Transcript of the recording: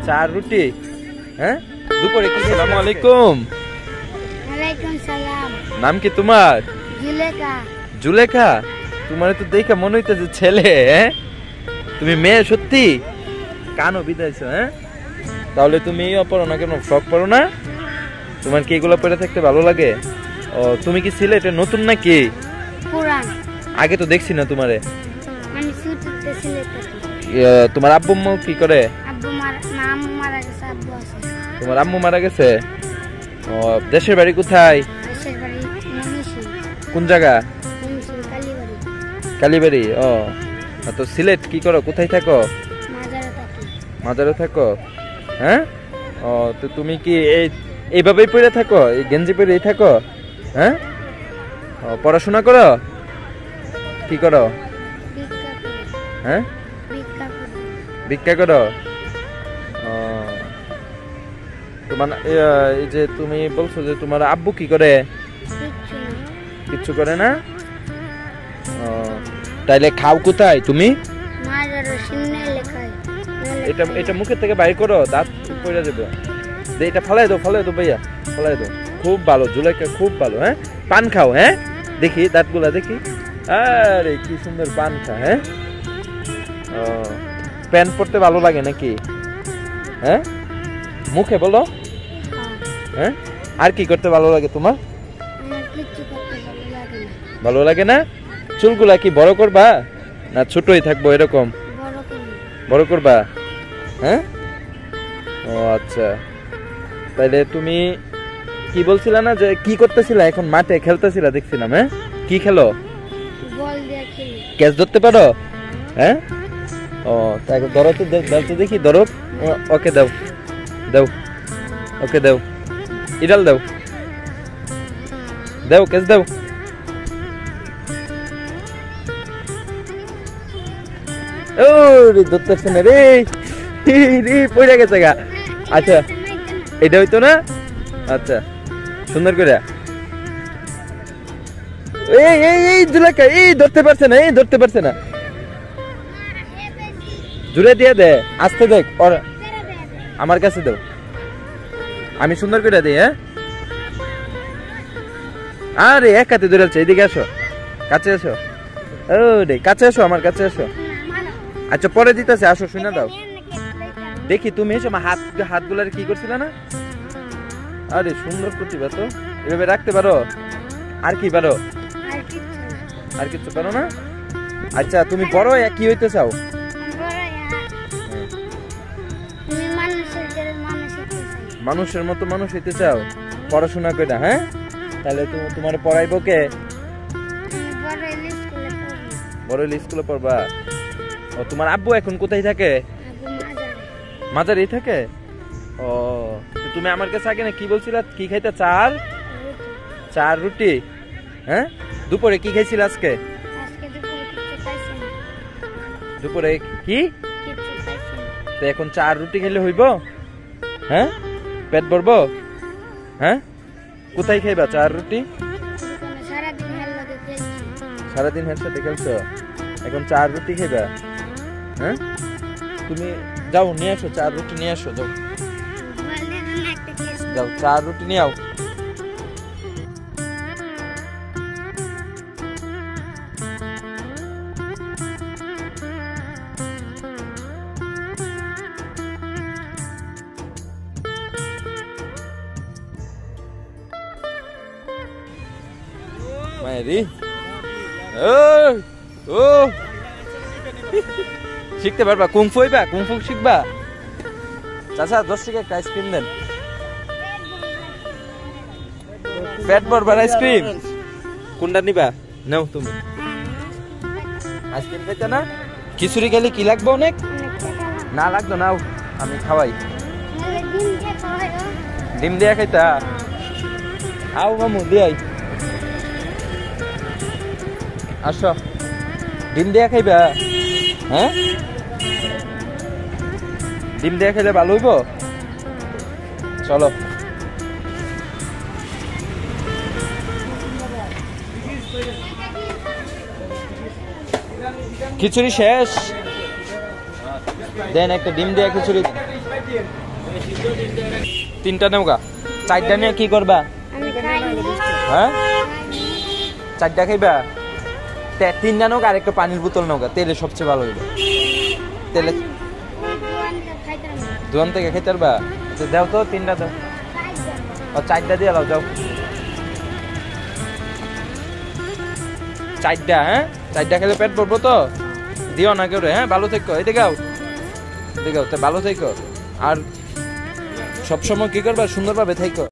চার রুটি। হ্যাঁ, দুপুরে কি? আসসালামু আলাইকুম। ওয়ালাইকুম সালাম। নাম কি তোমার? জুলেখা। জুলেখা, তোমার তো দেখে মনে হইতেছে ছেলে। হ্যাঁ, তুমি মেয়ে সত্যি? কানো বিদাইছো? হ্যাঁ, তাহলে তুমি পরো না কেন? ফ্রক পরো না? তোমার কি এগুলো পরে থাকতে ভালো লাগে? ও, তুমি কি সিলেটে নতুন নাকি? পুরান। আগে তো দেখছি না তোমারে। আমি সুতিতে সিলেটে। তোমার আব্বু আম্মু কি করে? আব্বু আম্মু মারা গেছে, আব্বু আছে। তোমার আম্মু মারা গেছে? ও, দেশের বাড়ি কোথায়? দেশের বাড়ি মনীষী। কোন জায়গা? মনীষী কালীবাড়ি। কালীবাড়ি। ও, তো সিলেট কি করো? কোথায় থাকো? মাজারে থাকি। মাজারে থাকো? হ্যাঁ, ও, তো তুমি কি এইভাবেই পড়ে থাকো? এই গেঞ্জি পরেই থাকো? হ্যাঁ, ও, পড়াশোনা করো? কি করো? ভিক্ষা করি। হ্যাঁ, ভিক্ষা করি। ভিক্ষা করো? ও, তোমার এই যে তুমি বলছো যে তোমার আব্বু কি করে? কিচ্ছু না। কিচ্ছু করে না? ও, তাইলে খাও কোথায় তুমি? মাজারে সিন্নে লেখায়। এটা মুখের থেকে বাইর করো, দাঁত পড়ে যাবে। এটা ফালাই দাও ভাইয়া, ফালাই দাও। খুব ভালো জুলেখা, খুব ভালো। হ্যাঁ, পান খাও। হ্যাঁ, দেখি দাঁতগুলা দেখি। আরে কি সুন্দর পান খা। হ্যাঁ, ও, প্যান্ট পরতে ভালো লাগে নাকি? হ্যাঁ, মুখে বলো। হ্যাঁ, আর কি করতে ভালো লাগে তোমার? আমার কিচ্ছু করতে ভালো লাগে না। ভালো লাগে না? চুলগুলা কি বড় করবা না ছোটই থাকবো এরকম? বড় করি। বড় করবা? হ্যাঁ, ও আচ্ছা। তাইলে তুমি কি বলছিলা না যে কি করতেছিলা? এখন মাঠে খেলতেছিলা দেখছিলাম। হ্যাঁ, কি খেলো? বল দিয়ে খেলি। ক্যাচ ধরতে পারো? হ্যাঁ, ও, তাই ধরো তো, দাও তো দেখি, ধরো। ওকে দাও, দাও, ওকে দাও, ইডাল দাও, দাও, ক্যাচ দাও। ও রে, ধরতেছে না রে, রে পড়ে গেছে গা। আচ্ছা, এটা হইতো না? আচ্ছা, সুন্দর করে। এই জুলেখা, ধরতে পারছে না, ধরতে পারছে না। জুড়ে দিয়ে দে, আস্তে দেখ। ওর আমার কাছে দাও, আমি সুন্দর করে দিই। হ্যাঁ, আরে এক হাতে ধরে আছে। এদিকে আসো, কাছে আসো। ও রে, কাছে আসো, আমার কাছে আসো। আচ্ছা, পরে দিতেছে, আসো, শুনে দাও। দেখি তুমি এসো, হাতগুলার কি করছিল না? আরে সুন্দর প্রতিভা তো, এভাবে রাখতে পারো? আর কি পারো? আর কিছু পারো না? আচ্ছা, তুমি বড় কি হইতে চাও? মানুষের মতো মানুষ হইতে চাও? পড়াশোনা করে? হ্যাঁ, তাহলে তোমার পড়াইবো কে? বড় স্কুলে পড়বা? ও, তোমার আব্বু এখন কোথায় থাকে? মাজারেই থাকে? ও, তুমি আমার কাছে আগে না কি বলছিলা? কি খাইতে? চার রুটি। হ্যাঁ, দুপুরে কি খাইছিল আজকে? দুপুরে কি? তো এখন চার রুটি খেলে হইব? হ্যাঁ, পেট ভরবো? হ্যাঁ, কোথায় খাইবা চার রুটি? সারাদিন হের সাথে খেলছো, এখন চার রুটি খাইবা? হ্যাঁ, তুমি যাও, নিয়ে আসো চার রুটি, নিয়ে আসো, যাও যাও, চার রুটি নিয়ে আও। মায়েরি, ও শিখতে পারবা? কুংফু হইবা? কুংফু শিখবা? চাচা 10 টাকা একটা আইসক্রিম দেন। পেট ভরবার আইসক্রিম কোনটা নিবা? নাও তুমি। আইসক্রিম খাইতে না? খিচুড়ি খেলে কি লাগবে? অনেক না লাগতো, নাও, আমি খাওয়াই। ডিম দিয়া খাইতা? আও মামু, দিয়াই, আসো, ডিম দিয়া খাইবা? হ্যাঁ, ডিম দিয়া খাইলে ভালো হইব। চলো, খিচুড়ি শেষ, দেন একটা ডিম দিয়া খিচুড়ি। তিনটা নেওগা, চারটা নিয়ে কি করবা? আমি খাই হ্যাঁ, চারটা খাইবা? তিনটা নোক আর একটা পানির বোতল নোগা, তেলে সবচেয়ে ভালো হইবে। তেলে দোকান থেকে খাইতে পারবা? দাও তো, তিনটা দাও। ও চারটা দিয়ে দাও, যাও। চারটা, হ্যাঁ চারটা খেলে পেট ভরবো তো, দিও না কেউ রে। হ্যাঁ, ভালো থেকো। এই দেখাও, দেখাও, ভালো থেকো। আর সবসময় কি করবা, সুন্দরভাবে থেকো।